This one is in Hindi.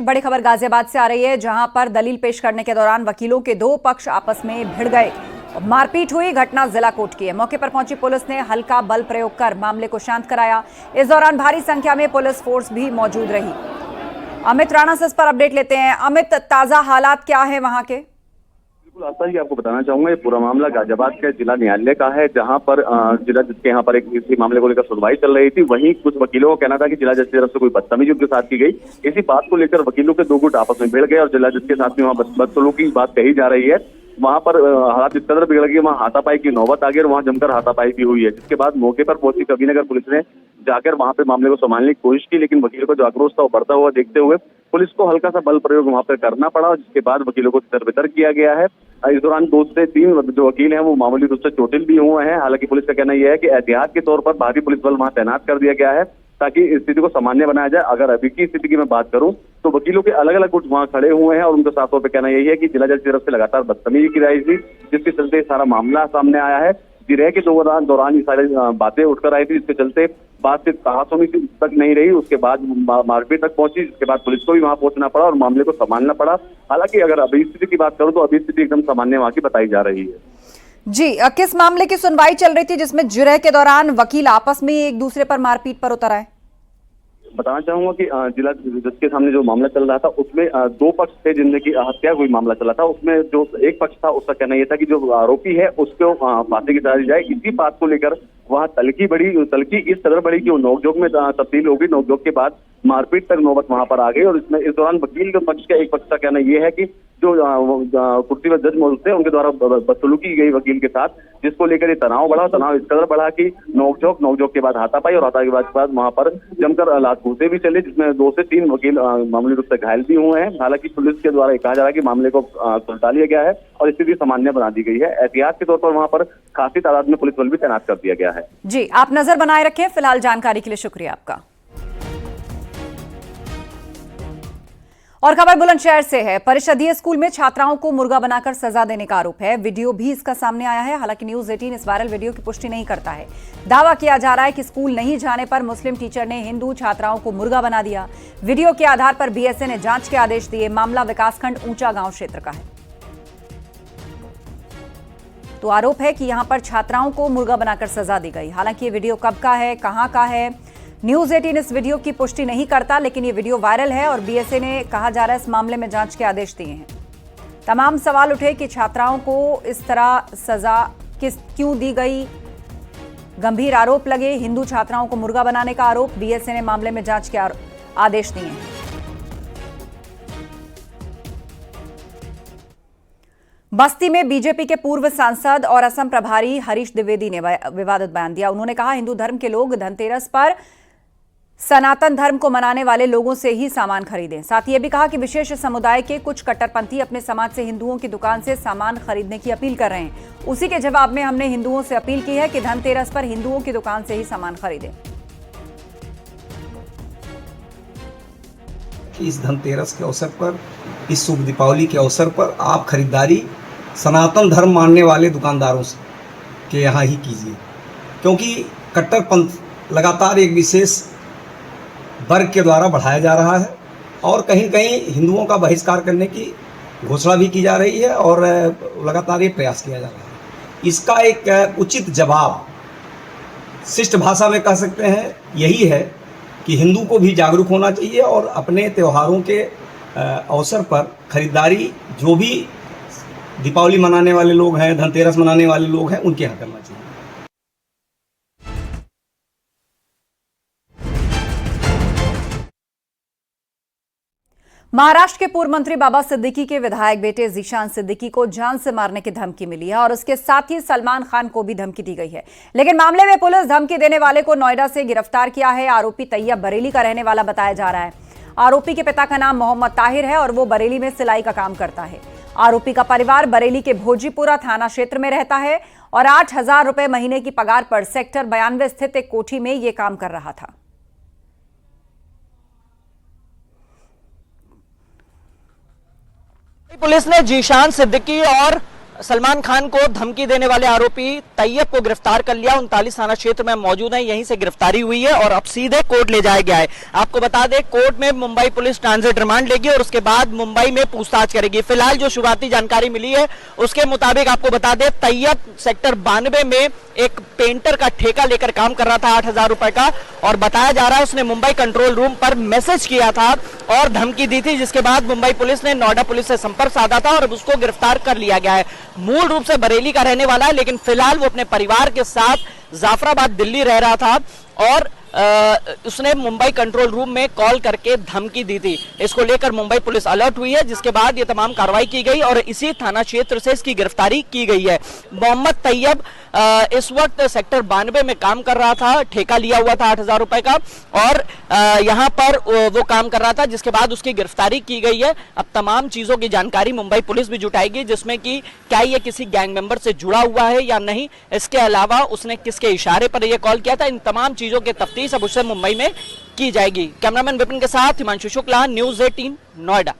बड़ी खबर गाजियाबाद से आ रही है, जहां पर दलील पेश करने के दौरान वकीलों के दो पक्ष आपस में भिड़ गए। मारपीट हुई। घटना जिला कोट की है। मौके पर पहुंची पुलिस ने हल्का बल प्रयोग कर मामले को शांत कराया। इस दौरान भारी संख्या में पुलिस फोर्स भी मौजूद रही। अमित राणा से इस पर अपडेट लेते हैं। अमित, ताजा हालात क्या है वहां के? बिल्कुल आस्था जी, आपको बताना चाहूंगा, ये पूरा मामला गाजियाबाद के जिला न्यायालय का है, जहां पर जिला जज के यहाँ पर एक इसी मामले को लेकर सुनवाई चल रही थी। वहीं कुछ वकीलों का कहना था कि जिला जज की तरफ से कोई बदतमीजी उनके साथ की गई। इसी बात को लेकर वकीलों के दो गुट आपस में भिड़ गए और जिला जज के साथ में वहाँ बदसलूकी की बात कही जा रही है। वहां पर हालात इस कदर बिगड़ गए, वहां हाथापाई की नौबत आ गई और वहां जमकर हाथापाई भी हुई है। जिसके बाद मौके पर पहुंची कविनगर पुलिस ने जाकर वहां पे मामले को संभालने की कोशिश की, लेकिन वकीलों का जो आक्रोश था वो बढ़ता हुआ देखते हुए पुलिस को हल्का सा बल प्रयोग वहां पर करना पड़ा, जिसके बाद वकीलों को तितर-बितर किया गया है। इस दौरान 2 से 3 जो वकील हैं वो मामूली रूप से चोटिल भी हुए हैं। हालांकि पुलिस का कहना यह है कि एहतियात के तौर पर भारी पुलिस बल वहां तैनात कर दिया गया है ताकि स्थिति को सामान्य बनाया जाए। अगर अभी की स्थिति की मैं बात करूं तो वकीलों के अलग अलग गुट वहां खड़े हुए हैं और उनके साफ तौर पर कहना यही है कि जिला जज की तरफ से लगातार बदतमीजी की रही थी, जिसके चलते सारा मामला सामने आया है। जिरह के दौरान ये सारी बातें उठकर आई थी, जिसके चलते बात सिर्फ कहासुनी तक नहीं रही, उसके बाद मारपीट तक पहुंची, जिसके बाद पुलिस को भी वहां पहुंचना पड़ा और मामले को संभालना पड़ा। हालांकि अगर अभी स्थिति की बात करूं तो अभी स्थिति एकदम सामान्य वहां की बताई जा रही है। जी, किस मामले की सुनवाई चल रही थी जिसमें जिरह के दौरान वकील आपस में एक दूसरे पर मारपीट पर उतर आए? बताना चाहूंगा कि जिला जज के सामने जो मामला चल रहा था उसमें 2 पक्ष थे जिनमें की हत्या हुई मामला चला था। उसमें जो एक पक्ष था उसका कहना यह था कि जो आरोपी है उसको फांसी की सजा दी जाए। इसी बात को लेकर वहां तलखी इस कदर बढ़ी कि वो नोकझोंक में तब्दील हो गई। नोकझोंक के बाद मारपीट तक नौबत वहां पर आ गई और इसमें इस दौरान वकील के पक्ष का एक पक्ष का कहना यह है कि जो कुर्सी पर जज मौजूद थे उनके द्वारा बदसलूकी की गई वकील के साथ, जिसको लेकर ये तनाव इस कदर बढ़ा कि नोकझोंक के बाद हाथापाई और हाथापाई के बाद वहां पर जमकर लात-घूंसे भी चले, जिसमें 2 से 3 वकील मामूली रूप से घायल भी हुए हैं। हालांकि पुलिस के द्वारा कहा जा रहा है कि मामले को सुलझा लिया गया है और स्थिति सामान्य बना दी गई है। एहतियात के तौर पर वहां पर काफी तादाद में पुलिस बल भी तैनात कर दिया गया है। जी, आप नजर बनाए रखें। फिलहाल जानकारी के लिए शुक्रिया आपका। और खबर बुलंदशहर से है। परिषदीय स्कूल में छात्राओं को मुर्गा बनाकर सजा देने का आरोप है। वीडियो भी इसका सामने आया है। हालांकि न्यूज़ 18 इस वायरल वीडियो की पुष्टि नहीं करता है। दावा किया जा रहा है कि स्कूल नहीं जाने पर मुस्लिम टीचर ने हिंदू छात्राओं को मुर्गा बना दिया। वीडियो के आधार पर बीएसए ने जांच के आदेश दिए। मामला विकासखंड ऊंचा गांव क्षेत्र का है। तो आरोप है कि यहां पर छात्राओं को मुर्गा बनाकर सजा दी गई। हालांकि ये वीडियो कब का है, कहां का है, न्यूज़ 18 इस वीडियो की पुष्टि नहीं करता, लेकिन ये वीडियो वायरल है और बीएसए ने कहा जा रहा है इस मामले में जांच के आदेश दिए हैं। तमाम सवाल उठे कि छात्राओं को इस तरह सजा क्यों दी गई। गंभीर आरोप लगे। हिंदू छात्राओं को मुर्गा बनाने का आरोप। बीएसए ने मामले में जांच के आदेश दिए हैं। बस्ती में बीजेपी के पूर्व सांसद और असम प्रभारी हरीश द्विवेदी ने विवादित बयान दिया। उन्होंने कहा हिंदू धर्म के लोग धनतेरस पर सनातन धर्म को मनाने वाले लोगों से ही सामान खरीदें। साथ ही यह भी कहा कि विशेष समुदाय के कुछ कट्टरपंथी अपने समाज से हिंदुओं की दुकान से सामान खरीदने की अपील कर रहे हैं। उसी के जवाब में हमने हिंदुओं से अपील की है कि धनतेरस पर हिंदुओं की दुकान से ही सामान खरीदें। इस धनतेरस के अवसर पर, इस शुभ दीपावली के अवसर पर आप खरीदारी सनातन धर्म मानने वाले दुकानदारों से के यहाँ ही कीजिए, क्योंकि कट्टरपंथ लगातार एक विशेष वर्ग के द्वारा बढ़ाया जा रहा है और कहीं कहीं हिंदुओं का बहिष्कार करने की घोषणा भी की जा रही है और लगातार ये प्रयास किया जा रहा है। इसका एक उचित जवाब शिष्ट भाषा में कह सकते हैं यही है कि हिंदू को भी जागरूक होना चाहिए और अपने त्योहारों के अवसर पर खरीदारी जो भी दीपावली मनाने वाले लोग हैं, धनतेरस मनाने वाले लोग हैं, उनके यहाँ करना चाहिए। महाराष्ट्र के पूर्व मंत्री बाबा सिद्दीकी के विधायक बेटे जीशान सिद्दीकी को जान से मारने की धमकी मिली है और उसके साथ ही सलमान खान को भी धमकी दी गई है। लेकिन मामले में पुलिस धमकी देने वाले को नोएडा से गिरफ्तार किया है। आरोपी तैयब बरेली का रहने वाला बताया जा रहा है। आरोपी के पिता का नाम मोहम्मद ताहिर है और वो बरेली में सिलाई का काम करता है। आरोपी का परिवार बरेली के भोजीपुरा थाना क्षेत्र में रहता है और 8,000 रुपए महीने की पगार पर सेक्टर 92 स्थित एक कोठी में ये काम कर रहा था। पुलिस ने जीशान सिद्दीकी और सलमान खान को धमकी देने वाले आरोपी तैयब को गिरफ्तार कर लिया। 39 थाना क्षेत्र में मौजूद है, यहीं से गिरफ्तारी हुई है और अब सीधे कोर्ट ले जाया गया है। आपको बता दें, कोर्ट में मुंबई पुलिस ट्रांजिट रिमांड लेगी और उसके बाद मुंबई में पूछताछ करेगी। फिलहाल जो शुरुआती जानकारी मिली है उसके मुताबिक आपको बता दें, तैयब सेक्टर 92 में एक पेंटर का ठेका लेकर काम कर रहा था 8,000 रुपए का, और बताया जा रहा है उसने मुंबई कंट्रोल रूम पर मैसेज किया था और धमकी दी थी, जिसके बाद मुंबई पुलिस ने नोएडा पुलिस से संपर्क साधा था और अब उसको गिरफ्तार कर लिया गया है। मूल रूप से बरेली का रहने वाला है, लेकिन फिलहाल वो अपने परिवार के साथ जाफराबाद दिल्ली रह रहा था और उसने मुंबई कंट्रोल रूम में कॉल करके धमकी दी थी। इसको लेकर मुंबई पुलिस अलर्ट हुई है, जिसके बाद ये तमाम कार्रवाई की गई और इसी थाना क्षेत्र से इसकी गिरफ्तारी की गई है। मोहम्मद तैयब इस वक्त सेक्टर 92 में काम कर रहा था, ठेका लिया हुआ था 8,000 रुपए का और यहां पर वो काम कर रहा था, जिसके बाद उसकी गिरफ्तारी की गई है। अब तमाम चीजों की जानकारी मुंबई पुलिस भी जुटाएगी, जिसमें कि क्या ये किसी गैंग मेंबर से जुड़ा हुआ है या नहीं, इसके अलावा उसने किसके इशारे पर यह कॉल किया था, इन तमाम चीजों की तफ्तीश अब उससे मुंबई में की जाएगी। कैमरामैन विपिन के साथ हिमांशु शुक्ला, न्यूज़ 18 नोएडा।